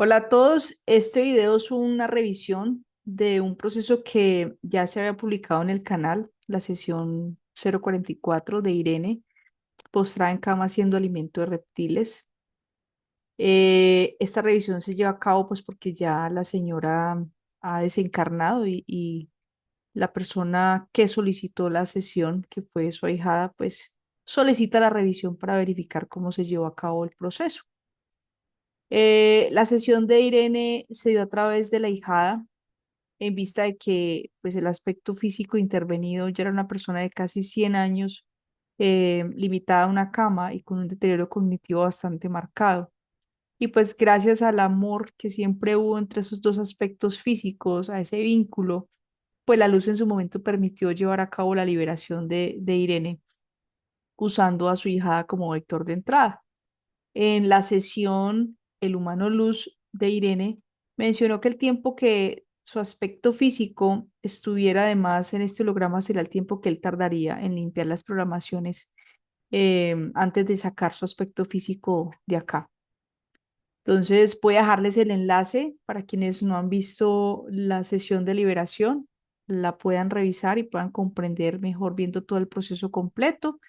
Hola a todos, este video es una revisión de un proceso que ya se había publicado en el canal, la sesión 044 de Irene, postrada en cama haciendo alimento de reptiles. Esta revisión se lleva a cabo pues porque ya la señora ha desencarnado y la persona que solicitó la sesión, que fue su ahijada, pues solicita la revisión para verificar cómo se llevó a cabo el proceso. La sesión de Irene se dio a través de la hijada, en vista de que pues, el aspecto físico intervenido ya era una persona de casi 100 años, limitada a una cama y con un deterioro cognitivo bastante marcado. Y pues gracias al amor que siempre hubo entre esos dos aspectos físicos, a ese vínculo, pues la luz en su momento permitió llevar a cabo la liberación de Irene, usando a su hijada como vector de entrada. En la sesión, el humano luz de Irene mencionó que el tiempo que su aspecto físico estuviera además en este holograma será el tiempo que él tardaría en limpiar las programaciones, antes de sacar su aspecto físico de acá. Entonces voy a dejarles el enlace para quienes no han visto la sesión de liberación, la puedan revisar y puedan comprender mejor viendo todo el proceso completo.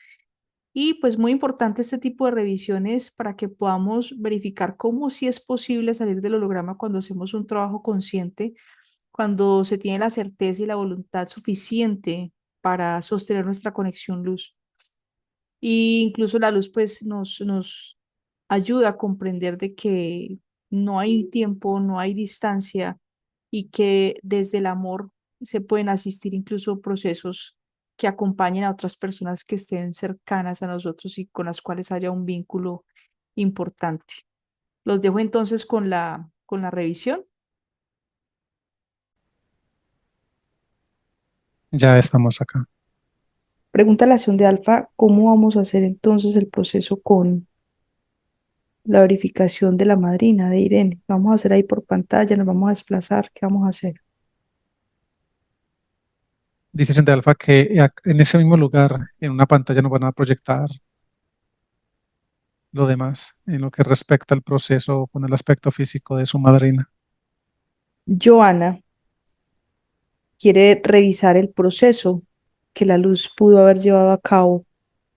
Y pues muy importante este tipo de revisiones para que podamos verificar cómo sí es posible salir del holograma cuando hacemos un trabajo consciente, cuando se tiene la certeza y la voluntad suficiente para sostener nuestra conexión luz. Y incluso la luz pues nos ayuda a comprender de que no hay tiempo, no hay distancia y que desde el amor se pueden asistir incluso procesos que acompañen a otras personas que estén cercanas a nosotros y con las cuales haya un vínculo importante. Los dejo entonces con la revisión. Ya estamos acá. Pregunta la acción de Alfa, ¿cómo vamos a hacer entonces el proceso con la verificación de la madrina de Irene? ¿Vamos a hacer ahí por pantalla? ¿Nos vamos a desplazar? ¿Qué vamos a hacer? Dice de Alfa que en ese mismo lugar, en una pantalla, nos van a proyectar lo demás, en lo que respecta al proceso con el aspecto físico de su madrina. Joana quiere revisar el proceso que la luz pudo haber llevado a cabo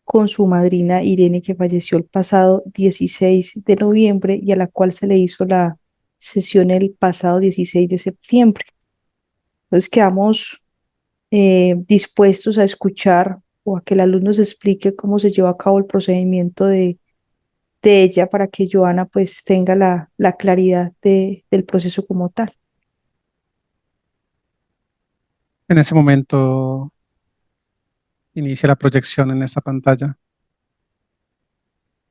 con su madrina Irene, que falleció el pasado 16 de noviembre y a la cual se le hizo la sesión el pasado 16 de septiembre. Entonces quedamos dispuestos a escuchar o a que la luz nos explique cómo se llevó a cabo el procedimiento de ella para que Joana pues tenga la claridad del proceso como tal. En ese momento inicia la proyección en esa pantalla.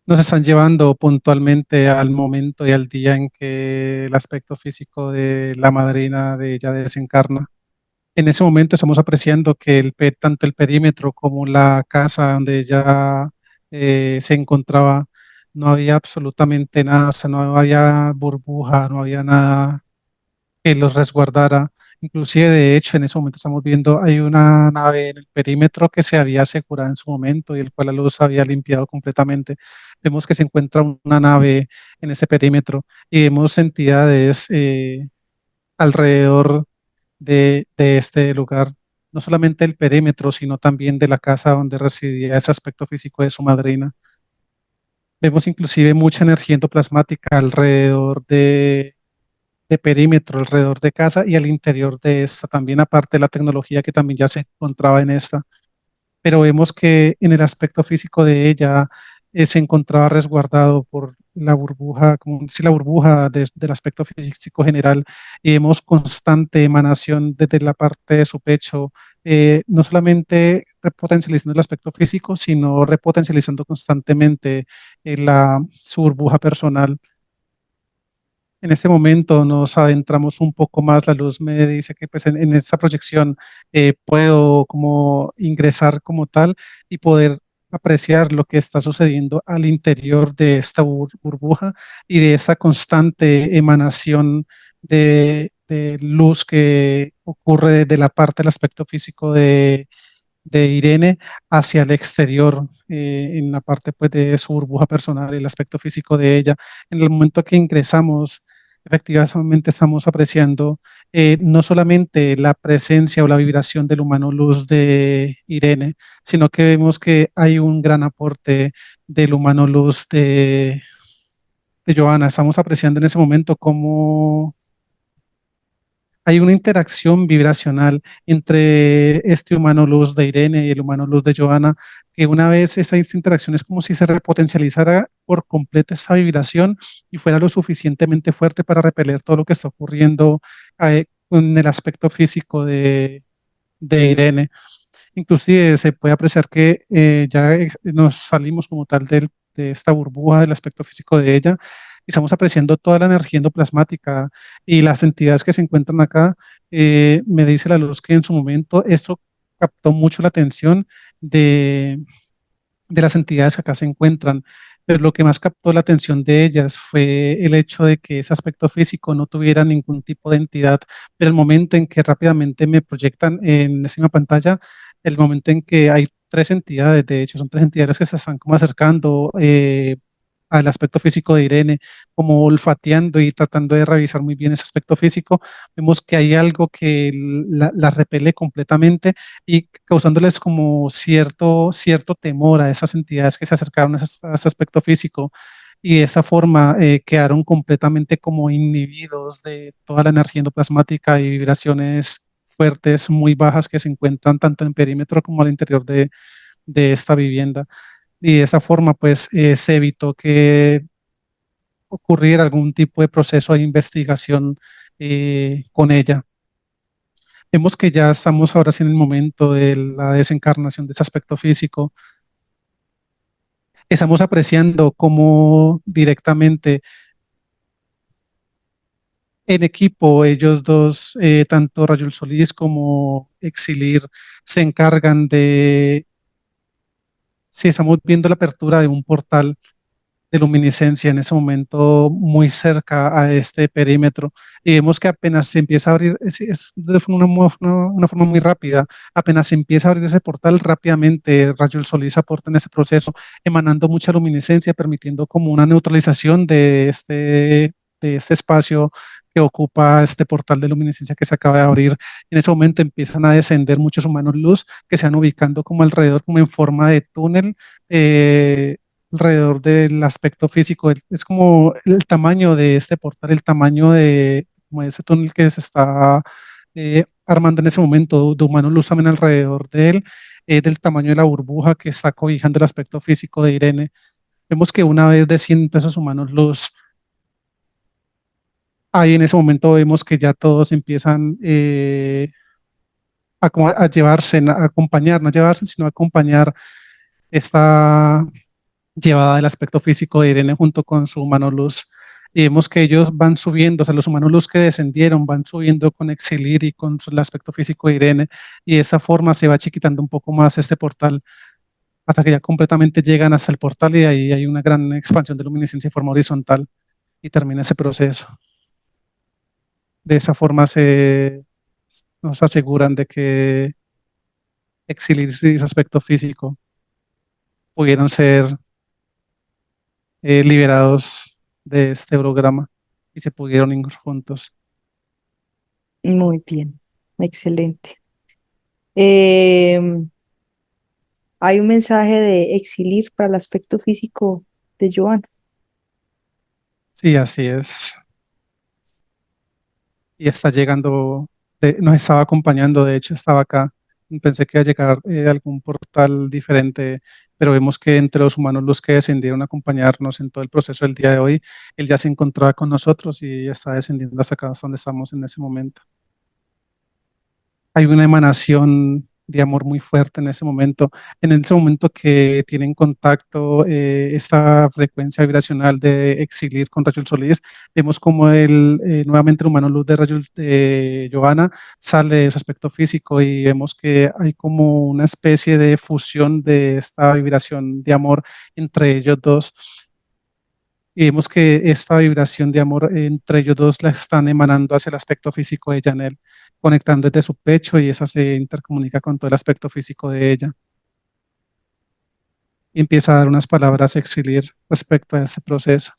Nos están llevando puntualmente al momento y al día en que el aspecto físico de la madrina de ella desencarna. En ese momento estamos apreciando que tanto el perímetro como la casa donde ella se encontraba, no había absolutamente nada, o sea, no había burbuja, no había nada que los resguardara. Inclusive, de hecho, en ese momento estamos viendo, hay una nave en el perímetro que se había asegurado en su momento y el cual la luz había limpiado completamente. Vemos que se encuentra una nave en ese perímetro y vemos entidades alrededor de este lugar, no solamente el perímetro, sino también de la casa donde residía ese aspecto físico de su madrina. Vemos inclusive mucha energía endoplasmática alrededor de perímetro, alrededor de casa y al interior de esta, también aparte de la tecnología que también ya se encontraba en esta. Pero vemos que en el aspecto físico de ella se encontraba resguardado por la burbuja, como si la burbuja del aspecto físico general, y vemos constante emanación desde la parte de su pecho, no solamente repotencializando el aspecto físico, sino repotencializando constantemente su burbuja personal. En este momento nos adentramos un poco más, la luz me dice que pues en esta proyección puedo como ingresar como tal y poder apreciar lo que está sucediendo al interior de esta burbuja y de esta constante emanación de luz que ocurre de la parte del aspecto físico de Irene hacia el exterior, en la parte pues de su burbuja personal, el aspecto físico de ella. En el momento que ingresamos, Efectivamente estamos apreciando no solamente la presencia o la vibración del humano luz de Irene, sino que vemos que hay un gran aporte del humano luz de Johanna. Estamos apreciando en ese momento cómo hay una interacción vibracional entre este humano luz de Irene y el humano luz de Johanna, que una vez esa interacción es como si se repotencializara por completo esa vibración y fuera lo suficientemente fuerte para repeler todo lo que está ocurriendo en el aspecto físico de Irene. Inclusive se puede apreciar que ya nos salimos como tal de esta burbuja del aspecto físico de ella y estamos apreciando toda la energía endoplasmática y las entidades que se encuentran acá. Me dice la luz que en su momento esto captó mucho la atención de, de las entidades que acá se encuentran, pero lo que más captó la atención de ellas fue el hecho de que ese aspecto físico no tuviera ningún tipo de entidad, pero el momento en que rápidamente me proyectan en esa misma pantalla, el momento en que hay tres entidades, de hecho son tres entidades que se están como acercando al aspecto físico de Irene, como olfateando y tratando de revisar muy bien ese aspecto físico, vemos que hay algo que la repele completamente y causándoles como cierto temor a esas entidades que se acercaron a ese aspecto físico y de esa forma quedaron completamente como inhibidos de toda la energía endoplasmática y vibraciones fuertes, muy bajas que se encuentran tanto en el perímetro como al interior de esta vivienda. Y de esa forma, pues, se evitó que ocurriera algún tipo de proceso de investigación con ella. Vemos que ya estamos ahora sí en el momento de la desencarnación de ese aspecto físico. Estamos apreciando cómo directamente en equipo ellos dos, tanto Rayul Solís como Exilir, se encargan de, si estamos viendo la apertura de un portal de luminiscencia en ese momento muy cerca a este perímetro y vemos que apenas se empieza a abrir, es de una forma muy rápida, apenas se empieza a abrir ese portal rápidamente, Rayos Solís aporta en ese proceso, emanando mucha luminiscencia, permitiendo como una neutralización de este espacio que ocupa este portal de luminiscencia que se acaba de abrir. En ese momento empiezan a descender muchos humanos luz que se van ubicando como alrededor, como en forma de túnel, alrededor del aspecto físico. Es como el tamaño de este portal, el tamaño de, como de ese túnel que se está armando en ese momento, de humanos luz también alrededor de él, del tamaño de la burbuja que está cobijando el aspecto físico de Irene. Vemos que una vez descienden esos humanos luz, ahí en ese momento vemos que ya todos empiezan a llevarse, a acompañar, no a llevarse, sino a acompañar esta llevada del aspecto físico de Irene junto con su humano luz. Y vemos que ellos van subiendo, o sea, los humanos luz que descendieron van subiendo con Exilir y con el aspecto físico de Irene, y de esa forma se va chiquitando un poco más este portal hasta que ya completamente llegan hasta el portal y ahí hay una gran expansión de luminiscencia de forma horizontal y termina ese proceso. De esa forma nos aseguran de que Exilir y su aspecto físico pudieron ser liberados de este programa y se pudieron ir juntos. Muy bien, excelente. Em, Hay un mensaje de Exilir para el aspecto físico de Joan. Sí, así es. Y está llegando, nos estaba acompañando, de hecho estaba acá. Pensé que iba a llegar algún portal diferente, pero vemos que entre los humanos los que descendieron a acompañarnos en todo el proceso del día de hoy, él ya se encontraba con nosotros y ya está descendiendo hasta acá, hasta donde estamos en ese momento. Hay una emanación de amor muy fuerte en ese momento. En ese momento que tienen contacto esta frecuencia vibracional de Exilir con Rayul Solís, vemos como nuevamente el humano luz de Rayul de Giovanna sale de su aspecto físico y vemos que hay como una especie de fusión de esta vibración de amor entre ellos dos y vemos que esta vibración de amor entre ellos dos la están emanando hacia el aspecto físico de Janelle, conectando desde su pecho y esa se intercomunica con todo el aspecto físico de ella. Y empieza a dar unas palabras a Exilir respecto a ese proceso.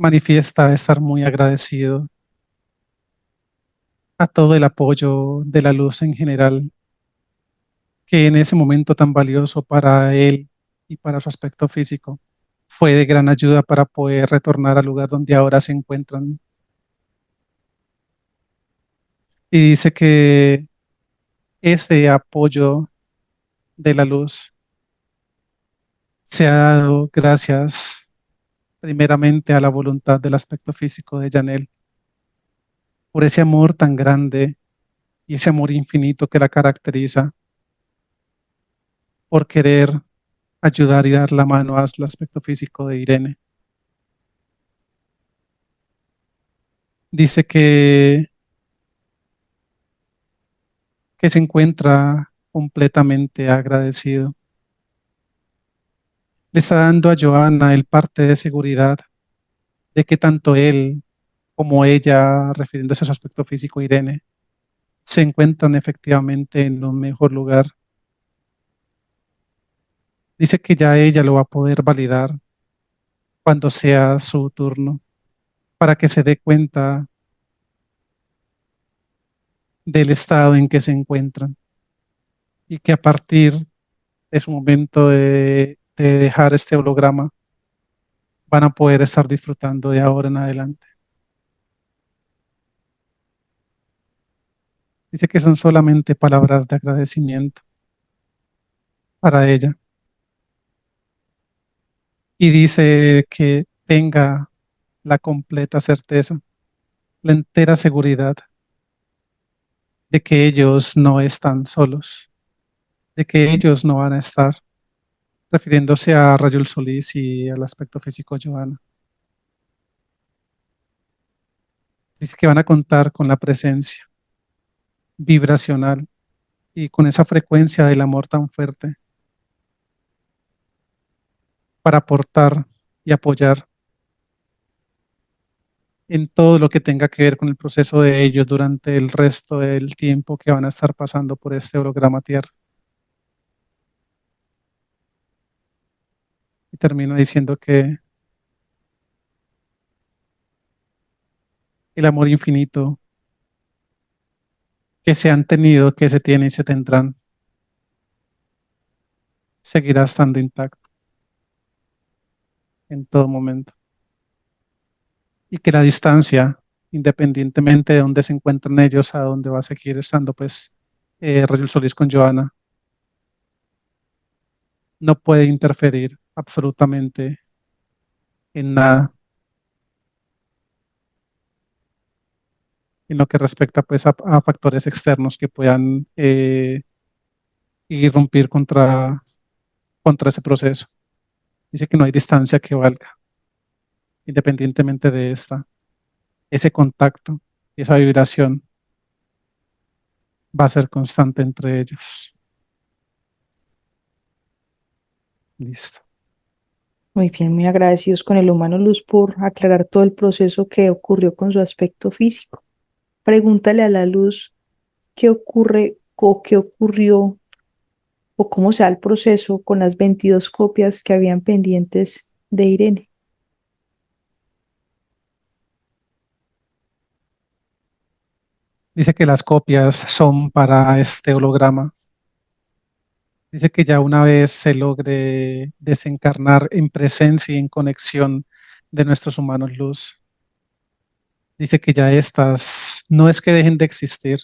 manifiesta estar muy agradecido a todo el apoyo de la luz en general, que en ese momento tan valioso para él y para su aspecto físico fue de gran ayuda para poder retornar al lugar donde ahora se encuentran. Y dice que ese apoyo de la luz se ha dado gracias primeramente a la voluntad del aspecto físico de Janel, por ese amor tan grande y ese amor infinito que la caracteriza, por querer ayudar y dar la mano al aspecto físico de Irene. Dice que se encuentra completamente agradecido. Le está dando a Johanna el parte de seguridad de que tanto él como ella, refiriéndose a su aspecto físico, Irene, se encuentran efectivamente en un mejor lugar. Dice que ya ella lo va a poder validar cuando sea su turno, para que se dé cuenta del estado en que se encuentran y que a partir de su momento de dejar este holograma van a poder estar disfrutando de ahora en adelante. Dice que son solamente palabras de agradecimiento para ella y dice que tenga la completa certeza, la entera seguridad de que ellos no están solos, de que ellos no van a estar, refiriéndose a Rayul Solís y al aspecto físico de Johanna. Dice que van a contar con la presencia vibracional y con esa frecuencia del amor tan fuerte para aportar y apoyar en todo lo que tenga que ver con el proceso de ellos durante el resto del tiempo que van a estar pasando por este holograma Tierra. Y termina diciendo que el amor infinito que se han tenido, que se tienen y se tendrán, seguirá estando intacto en todo momento. Y que la distancia, independientemente de dónde se encuentran ellos, a dónde va a seguir estando, pues, Rayul Solís con Johanna, no puede interferir absolutamente en nada en lo que respecta pues a factores externos que puedan irrumpir contra ese proceso. Dice que no hay distancia que valga, independientemente de ese contacto y esa vibración va a ser constante entre ellos. Listo. Muy bien, muy agradecidos con el humano Luz por aclarar todo el proceso que ocurrió con su aspecto físico. Pregúntale a la Luz qué ocurre o qué ocurrió o cómo se da el proceso con las 22 copias que habían pendientes de Irene. Dice que las copias son para este holograma. Dice que ya una vez se logre desencarnar en presencia y en conexión de nuestros humanos luz, dice que ya estas no es que dejen de existir,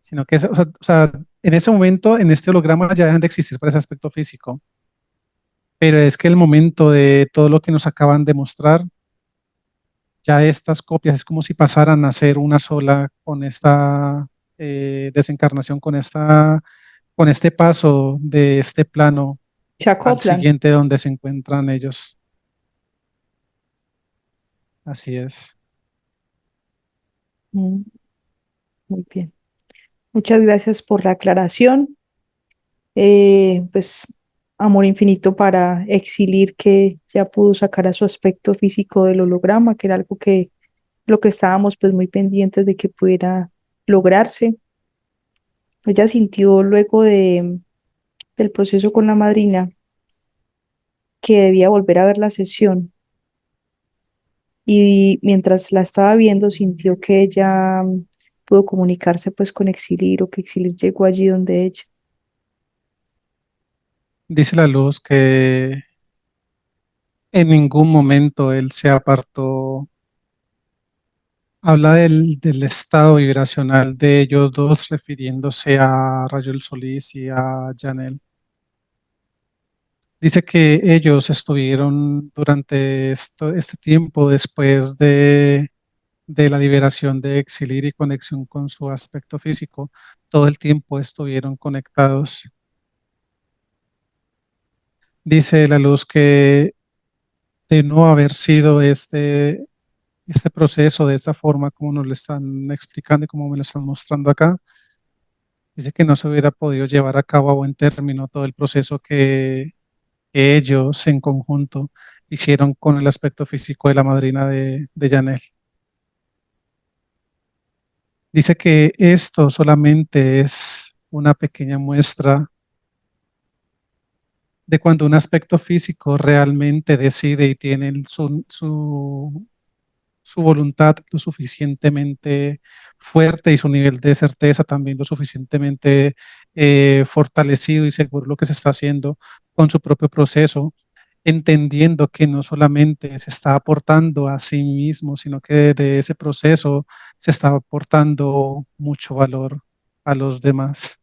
sino que o sea, en ese momento, en este holograma ya dejan de existir para ese aspecto físico, pero es que el momento de todo lo que nos acaban de mostrar, ya estas copias es como si pasaran a ser una sola con esta desencarnación, con este paso de este plano Se al acoplan. siguiente donde se encuentran ellos. Así es. Mm, muy bien. Muchas gracias por la aclaración. Pues amor infinito para Exilir que ya pudo sacar a su aspecto físico del holograma, que era algo que lo que estábamos pues muy pendientes de que pudiera lograrse. Ella sintió luego del proceso con la madrina que debía volver a ver la sesión y mientras la estaba viendo sintió que ella pudo comunicarse pues con Exilir o que Exilir llegó allí donde ella. Dice la luz que en ningún momento él se apartó. Habla del estado vibracional de ellos dos, refiriéndose a Rayol Solís y a Janel. Dice que ellos estuvieron durante este tiempo después de la liberación de Exilir y conexión con su aspecto físico, todo el tiempo estuvieron conectados. Dice la luz que de no haber sido este proceso de esta forma como nos lo están explicando y como me lo están mostrando acá, dice que no se hubiera podido llevar a cabo a buen término todo el proceso que ellos en conjunto hicieron con el aspecto físico de la madrina de Janel. Dice que esto solamente es una pequeña muestra de cuando un aspecto físico realmente decide y tiene su voluntad lo suficientemente fuerte y su nivel de certeza también lo suficientemente fortalecido y seguro lo que se está haciendo con su propio proceso, entendiendo que no solamente se está aportando a sí mismo, sino que de ese proceso se está aportando mucho valor a los demás.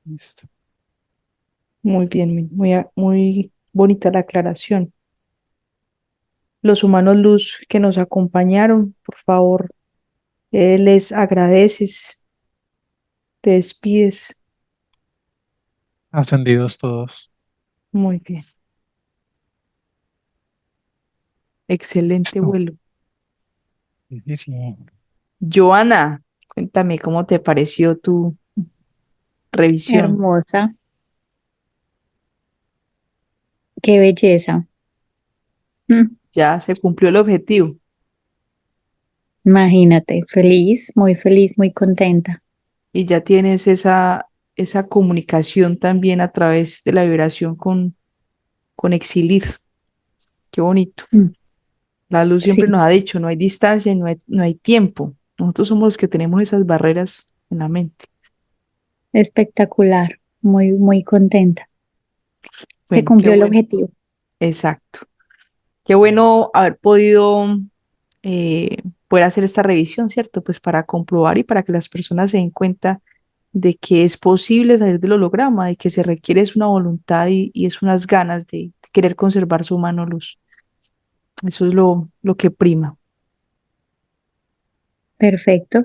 Listo. Muy bien, muy bonita la aclaración. Los humanos luz que nos acompañaron, por favor, les agradeces, te despides. Ascendidos todos. Muy bien, excelente Listo. vuelo. Sí, sí. Joana, cuéntame cómo te pareció tu revisión. Hermosa, qué belleza. Mm, Ya se cumplió el objetivo Imagínate, feliz, muy contenta. y ya tienes esa comunicación también a través de la vibración con Exilir. Qué bonito. Mm, La luz Sí, siempre nos ha dicho, no hay distancia y no hay tiempo. Nosotros somos los que tenemos esas barreras en la mente. espectacular, muy contenta. Se Bueno, qué cumplió el bueno. objetivo. Exacto. Qué bueno haber podido eh, poder hacer esta revisión, ¿cierto? Pues para comprobar y para que las personas se den cuenta de que es posible salir del holograma, de que se requiere es una voluntad y es unas ganas de querer conservar su mano luz. Eso es lo que prima. Perfecto.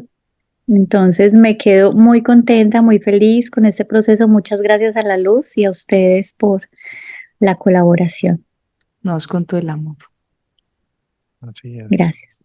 Entonces me quedo muy contenta, muy feliz con este proceso. Muchas gracias a la luz y a ustedes por la colaboración. Nos con todo el amor. Así es. Gracias.